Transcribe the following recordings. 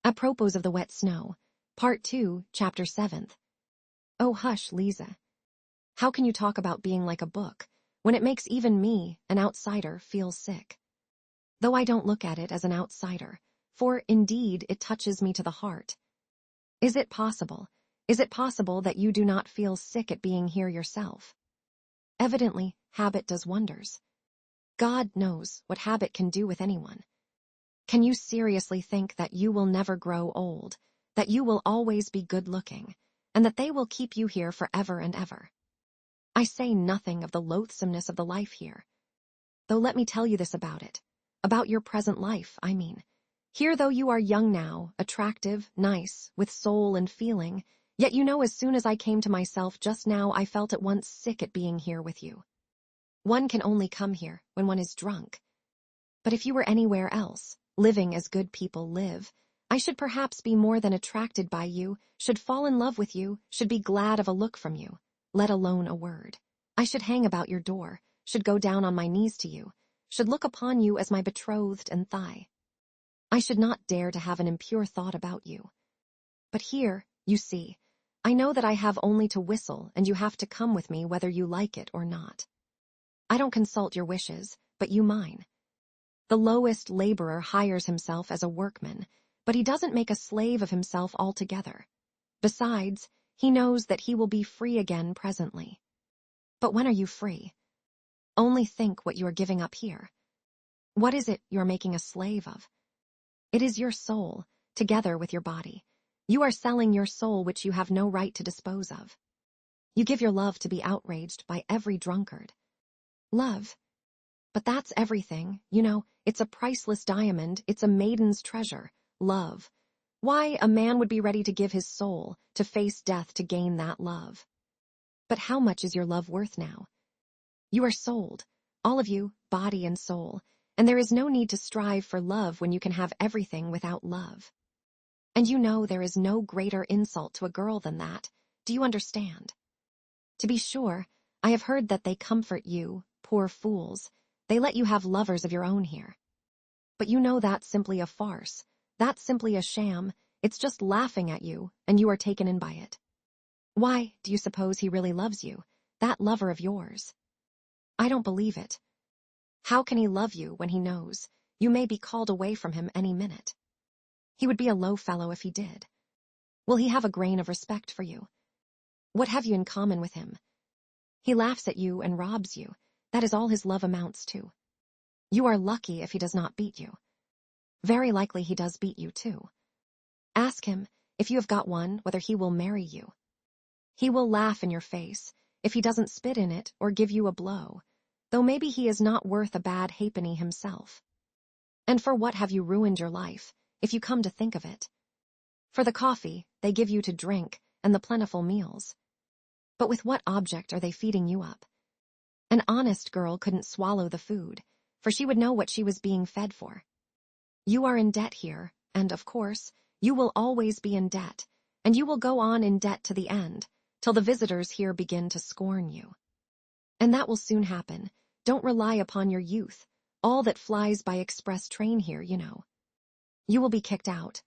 Apropos of the wet snow, Part 2, Chapter 7th. Oh, hush, Lisa. How can you talk about being like a book when it makes even me, an outsider, feel sick? Though I don't look at it as an outsider, for, indeed, it touches me to the heart. Is it possible that you do not feel sick at being here yourself? Evidently, habit does wonders. God knows what habit can do with anyone. Can you seriously think that you will never grow old, that you will always be good-looking, and that they will keep you here forever and ever? I say nothing of the loathsomeness of the life here. Though let me tell you this about it. About your present life, I mean. Here, though you are young now, attractive, nice, with soul and feeling, yet you know as soon as I came to myself just now I felt at once sick at being here with you. One can only come here when one is drunk. But if you were anywhere else, living as good people live, I should perhaps be more than attracted by you, should fall in love with you, should be glad of a look from you, let alone a word. I should hang about your door, should go down on my knees to you, should look upon you as my betrothed and thigh. I should not dare to have an impure thought about you. But here, you see, I know that I have only to whistle and you have to come with me whether you like it or not. I don't consult your wishes, but you mine. The lowest laborer hires himself as a workman, but he doesn't make a slave of himself altogether. Besides, he knows that he will be free again presently. But when are you free? Only think what you are giving up here. What is it you are making a slave of? It is your soul, together with your body. You are selling your soul which you have no right to dispose of. You give your love to be outraged by every drunkard. Love. But that's everything, you know, it's a priceless diamond, it's a maiden's treasure, love. Why, a man would be ready to give his soul, to face death to gain that love. But how much is your love worth now? You are sold, all of you, body and soul, and there is no need to strive for love when you can have everything without love. And you know there is no greater insult to a girl than that, do you understand? To be sure, I have heard that they comfort you, poor fools. They let you have lovers of your own here. But you know that's simply a farce. That's simply a sham. It's just laughing at you, and you are taken in by it. Why, do you suppose he really loves you, that lover of yours? I don't believe it. How can he love you when he knows you may be called away from him any minute? He would be a low fellow if he did. Will he have a grain of respect for you? What have you in common with him? He laughs at you and robs you. That is all his love amounts to. You are lucky if he does not beat you. Very likely he does beat you, too. Ask him, if you have got one, whether he will marry you. He will laugh in your face, if he doesn't spit in it or give you a blow, though maybe he is not worth a bad halfpenny himself. And for what have you ruined your life, if you come to think of it? For the coffee they give you to drink and the plentiful meals. But with what object are they feeding you up? An honest girl couldn't swallow the food, for she would know what she was being fed for. You are in debt here, and, of course, you will always be in debt, and you will go on in debt to the end, till the visitors here begin to scorn you. And that will soon happen. Don't rely upon your youth, all that flies by express train here, you know. You will be kicked out.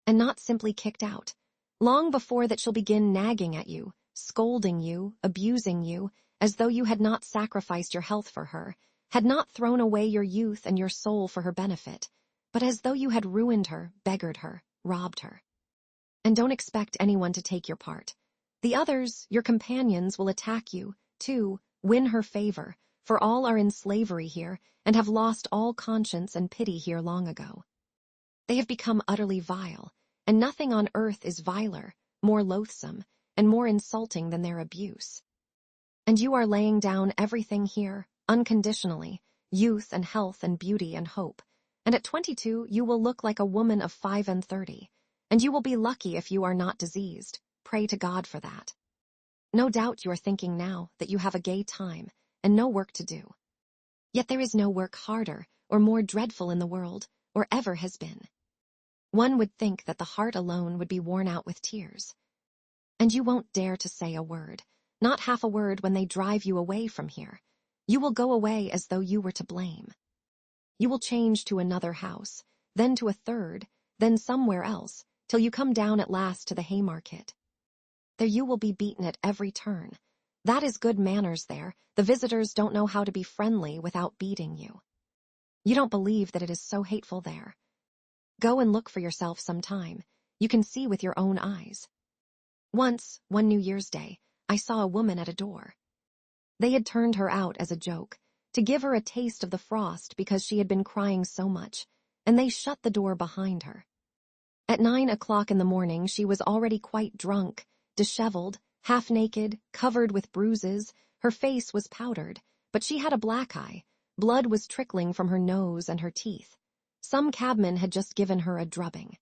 And not simply kicked out. Long before that she'll begin nagging at you, scolding you, abusing you, as though you had not sacrificed your health for her, had not thrown away your youth and your soul for her benefit, but as though you had ruined her, beggared her, robbed her. And don't expect anyone to take your part. The others, your companions, will attack you, too, win her favor, for all are in slavery here, and have lost all conscience and pity here long ago. They have become utterly vile, and nothing on earth is viler, more loathsome, and more insulting than their abuse. And you are laying down everything here, unconditionally, youth and health and beauty and hope, and at 22 you will look like a woman of 35, and you will be lucky if you are not diseased. Pray to God for that. No doubt you are thinking now that you have a gay time and no work to do. Yet there is no work harder or more dreadful in the world, or ever has been. One would think that the heart alone would be worn out with tears. And you won't dare to say a word, not half a word when they drive you away from here. You will go away as though you were to blame. You will change to another house, then to a third, then somewhere else, till you come down at last to the Haymarket. There you will be beaten at every turn. That is good manners there. The visitors don't know how to be friendly without beating you. You don't believe that it is so hateful there. Go and look for yourself some time. You can see with your own eyes. Once, one New Year's Day, I saw a woman at a door. They had turned her out as a joke, to give her a taste of the frost because she had been crying so much, and they shut the door behind her. At 9 o'clock in the morning she was already quite drunk, disheveled, half-naked, covered with bruises. Her face was powdered, but she had a black eye. Blood was trickling from her nose and her teeth. Some cabman had just given her a drubbing.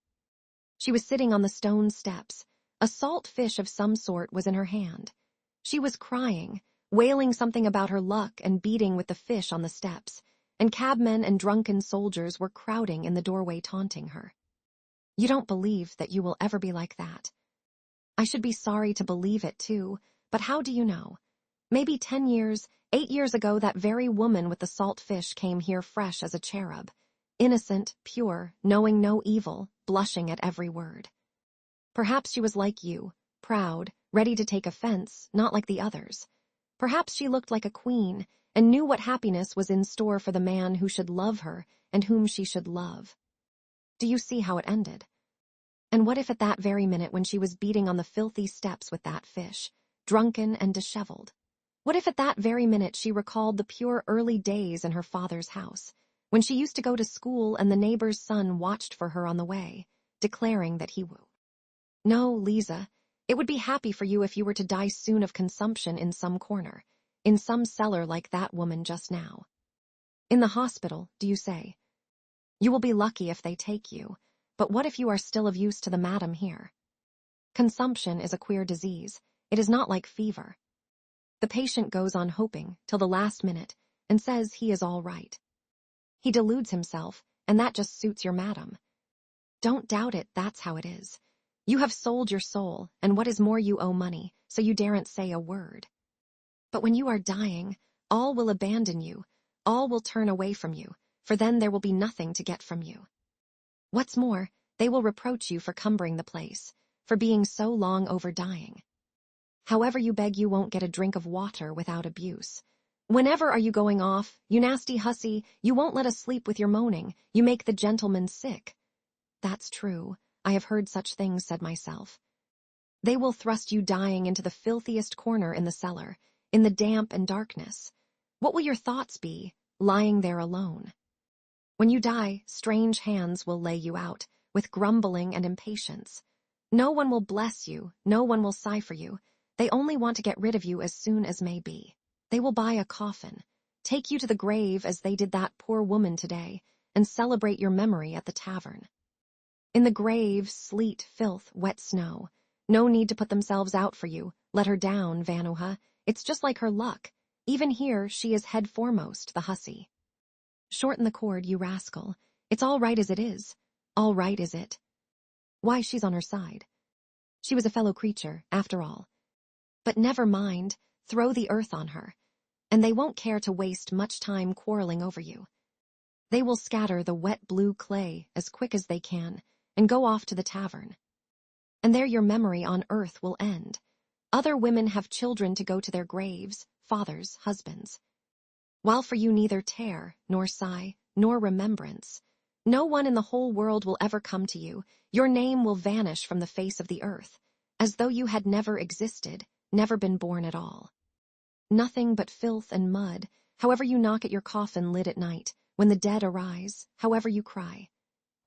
She was sitting on the stone steps. A salt fish of some sort was in her hand. She was crying, wailing something about her luck and beating with the fish on the steps, and cabmen and drunken soldiers were crowding in the doorway taunting her. You don't believe that you will ever be like that. I should be sorry to believe it too, but how do you know? Maybe 10 years, 8 years ago that very woman with the salt fish came here fresh as a cherub, innocent, pure, knowing no evil, blushing at every word. Perhaps she was like you, proud, ready to take offense, not like the others. Perhaps she looked like a queen and knew what happiness was in store for the man who should love her and whom she should love. Do you see how it ended? And what if at that very minute when she was beating on the filthy steps with that fish, drunken and disheveled, what if at that very minute she recalled the pure early days in her father's house, when she used to go to school and the neighbor's son watched for her on the way, declaring that he would. No, Lisa, it would be happy for you if you were to die soon of consumption in some corner, in some cellar like that woman just now. In the hospital, do you say? You will be lucky if they take you, but what if you are still of use to the madam here? Consumption is a queer disease. It is not like fever. The patient goes on hoping till the last minute and says he is all right. He deludes himself, and that just suits your madam. Don't doubt it, that's how it is. You have sold your soul, and what is more you owe money, so you daren't say a word. But when you are dying, all will abandon you, all will turn away from you, for then there will be nothing to get from you. What's more, they will reproach you for cumbering the place, for being so long over dying. However you beg, you won't get a drink of water without abuse. Whenever are you going off, you nasty hussy, you won't let us sleep with your moaning, you make the gentleman sick. That's true, I have heard such things said myself. They will thrust you dying into the filthiest corner in the cellar, in the damp and darkness. What will your thoughts be, lying there alone? When you die, strange hands will lay you out, with grumbling and impatience. No one will bless you, no one will sigh for you. They only want to get rid of you as soon as may be. They will buy a coffin, take you to the grave as they did that poor woman today, and celebrate your memory at the tavern. In the grave, sleet, filth, wet snow. No need to put themselves out for you. Let her down, Vanuha. It's just like her luck. Even here, she is head foremost, the hussy. Shorten the cord, you rascal. It's all right as it is. All right, is it? Why, she's on her side. She was a fellow creature, after all. But never mind, throw the earth on her, and they won't care to waste much time quarreling over you. They will scatter the wet blue clay as quick as they can, and go off to the tavern. And there your memory on earth will end. Other women have children to go to their graves, fathers, husbands. While for you neither tear, nor sigh, nor remembrance. No one in the whole world will ever come to you. Your name will vanish from the face of the earth, as though you had never existed, never been born at all. Nothing but filth and mud, however you knock at your coffin lid at night, when the dead arise, however you cry.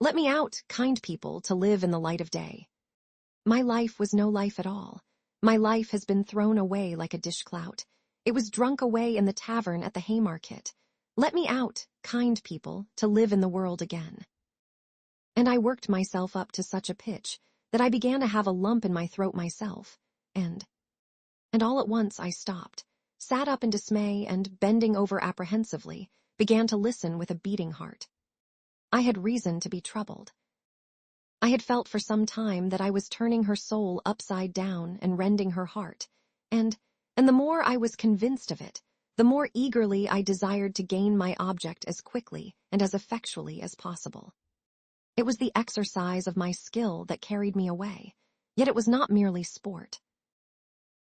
Let me out, kind people, to live in the light of day. My life was no life at all. My life has been thrown away like a dishclout. It was drunk away in the tavern at the Haymarket. Let me out, kind people, to live in the world again. And I worked myself up to such a pitch that I began to have a lump in my throat myself, and all at once I stopped, sat up in dismay, and, bending over apprehensively, began to listen with a beating heart. I had reason to be troubled. I had felt for some time that I was turning her soul upside down and rending her heart, and the more I was convinced of it, the more eagerly I desired to gain my object as quickly and as effectually as possible. It was the exercise of my skill that carried me away, yet it was not merely sport.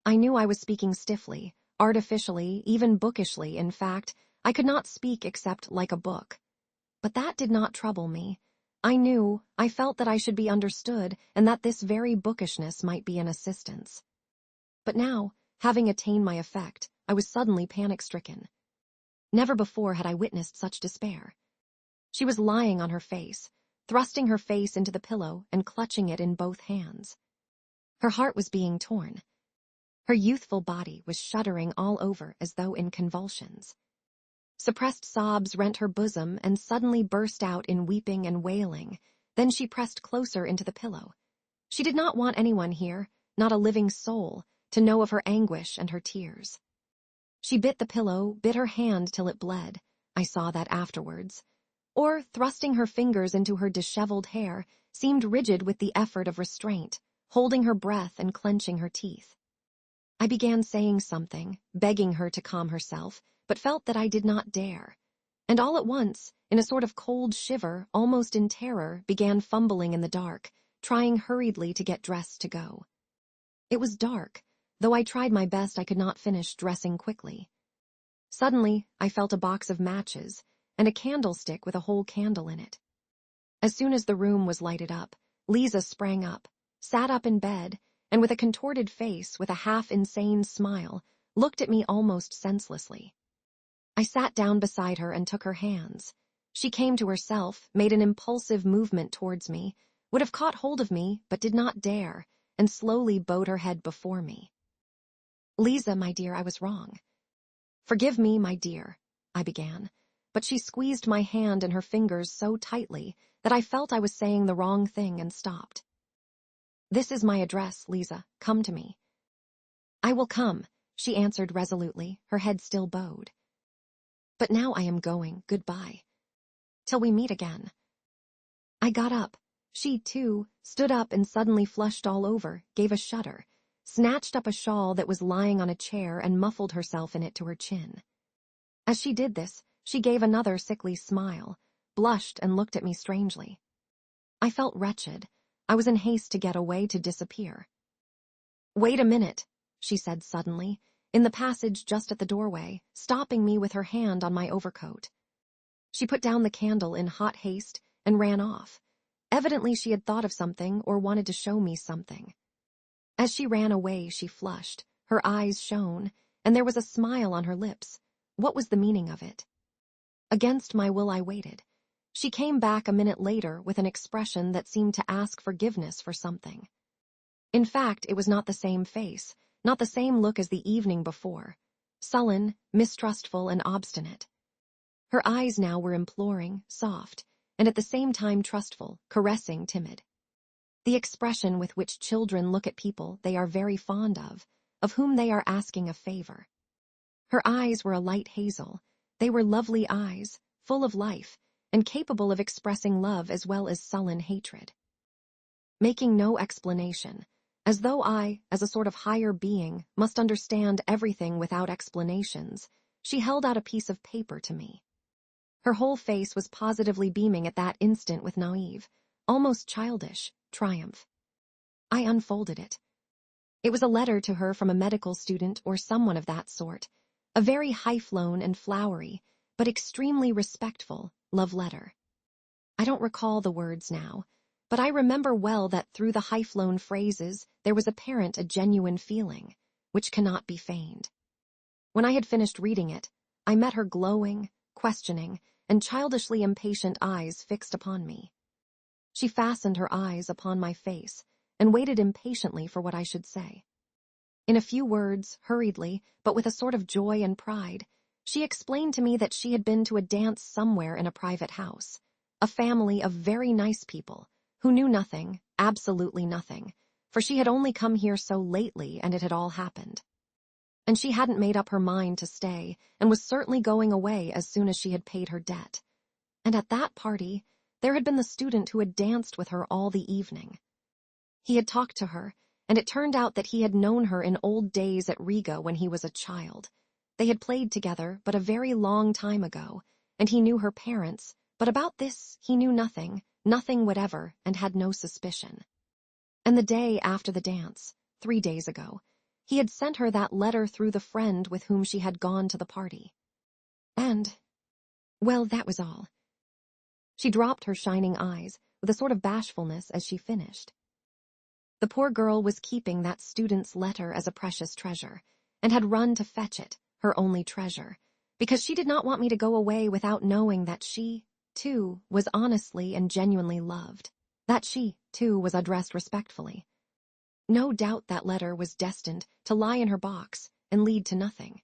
I knew I was speaking stiffly, artificially, even bookishly. In fact, I could not speak except like a book. But that did not trouble me. I felt that I should be understood and that this very bookishness might be an assistance. But now, having attained my effect, I was suddenly panic-stricken. Never before had I witnessed such despair. She was lying on her face, thrusting her face into the pillow and clutching it in both hands. Her heart was being torn. Her youthful body was shuddering all over as though in convulsions. Suppressed sobs rent her bosom and suddenly burst out in weeping and wailing. Then she pressed closer into the pillow. She did not want anyone here, not a living soul, to know of her anguish and her tears. She bit the pillow, bit her hand till it bled. I saw that afterwards. Or, thrusting her fingers into her disheveled hair, seemed rigid with the effort of restraint, holding her breath and clenching her teeth. I began saying something, begging her to calm herself, but felt that I did not dare. And all at once, in a sort of cold shiver, almost in terror, began fumbling in the dark, trying hurriedly to get dressed to go. It was dark. Though I tried my best, I could not finish dressing quickly. Suddenly, I felt a box of matches and a candlestick with a whole candle in it. As soon as the room was lighted up, Lisa sprang up, sat up in bed, and with a contorted face, with a half-insane smile, looked at me almost senselessly. I sat down beside her and took her hands. She came to herself, made an impulsive movement towards me, would have caught hold of me, but did not dare, and slowly bowed her head before me. "Lisa, my dear, I was wrong." "Forgive me, my dear," I began, but she squeezed my hand in her fingers so tightly that I felt I was saying the wrong thing and stopped. "This is my address, Lisa. Come to me." "I will come," she answered resolutely, her head still bowed. "But now I am going. Goodbye. Till we meet again." I got up. She, too, stood up and suddenly flushed all over, gave a shudder, snatched up a shawl that was lying on a chair and muffled herself in it to her chin. As she did this, she gave another sickly smile, blushed and looked at me strangely. I felt wretched. I was in haste to get away, to disappear. "Wait a minute," she said suddenly, in the passage just at the doorway, stopping me with her hand on my overcoat. She put down the candle in hot haste and ran off. Evidently she had thought of something or wanted to show me something. As she ran away, she flushed, her eyes shone, and there was a smile on her lips. What was the meaning of it? Against my will I waited. She came back a minute later with an expression that seemed to ask forgiveness for something. In fact, it was not the same face, not the same look as the evening before. Sullen, mistrustful, and obstinate. Her eyes now were imploring, soft, and at the same time trustful, caressing, timid. The expression with which children look at people they are very fond of whom they are asking a favor. Her eyes were a light hazel. They were lovely eyes, full of life, and capable of expressing love as well as sullen hatred. Making no explanation, as though I, as a sort of higher being, must understand everything without explanations, she held out a piece of paper to me. Her whole face was positively beaming at that instant with naive, almost childish, triumph. I unfolded it. It was a letter to her from a medical student or someone of that sort, a very high-flown and flowery, but extremely respectful, love letter. I don't recall the words now, but I remember well that through the high-flown phrases there was apparent a genuine feeling, which cannot be feigned. When I had finished reading it, I met her glowing, questioning, and childishly impatient eyes fixed upon me. She fastened her eyes upon my face and waited impatiently for what I should say. In a few words, hurriedly, but with a sort of joy and pride, she explained to me that she had been to a dance somewhere in a private house, a family of very nice people, who knew nothing, absolutely nothing, for she had only come here so lately and it had all happened. And she hadn't made up her mind to stay, and was certainly going away as soon as she had paid her debt. And at that party, there had been the student who had danced with her all the evening. He had talked to her, and it turned out that he had known her in old days at Riga when he was a child. They had played together but a very long time ago, and he knew her parents, but about this he knew nothing, nothing whatever, and had no suspicion. And the day after the dance, 3 days ago, he had sent her that letter through the friend with whom she had gone to the party. And, well, that was all. She dropped her shining eyes with a sort of bashfulness as she finished. The poor girl was keeping that student's letter as a precious treasure, and had run to fetch it, her only treasure, because she did not want me to go away without knowing that she, too, was honestly and genuinely loved, that she, too, was addressed respectfully. No doubt that letter was destined to lie in her box and lead to nothing.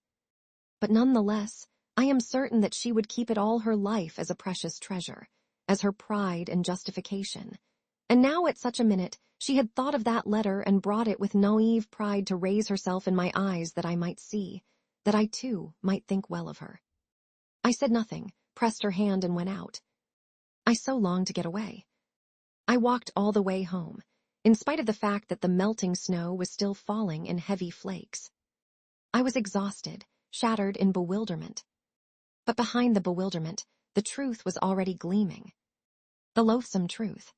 But nonetheless, I am certain that she would keep it all her life as a precious treasure, as her pride and justification. And now at such a minute, she had thought of that letter and brought it with naive pride to raise herself in my eyes that I might see, that I too might think well of her. I said nothing, pressed her hand and went out. I so longed to get away. I walked all the way home, in spite of the fact that the melting snow was still falling in heavy flakes. I was exhausted, shattered in bewilderment. But behind the bewilderment, the truth was already gleaming. The loathsome truth,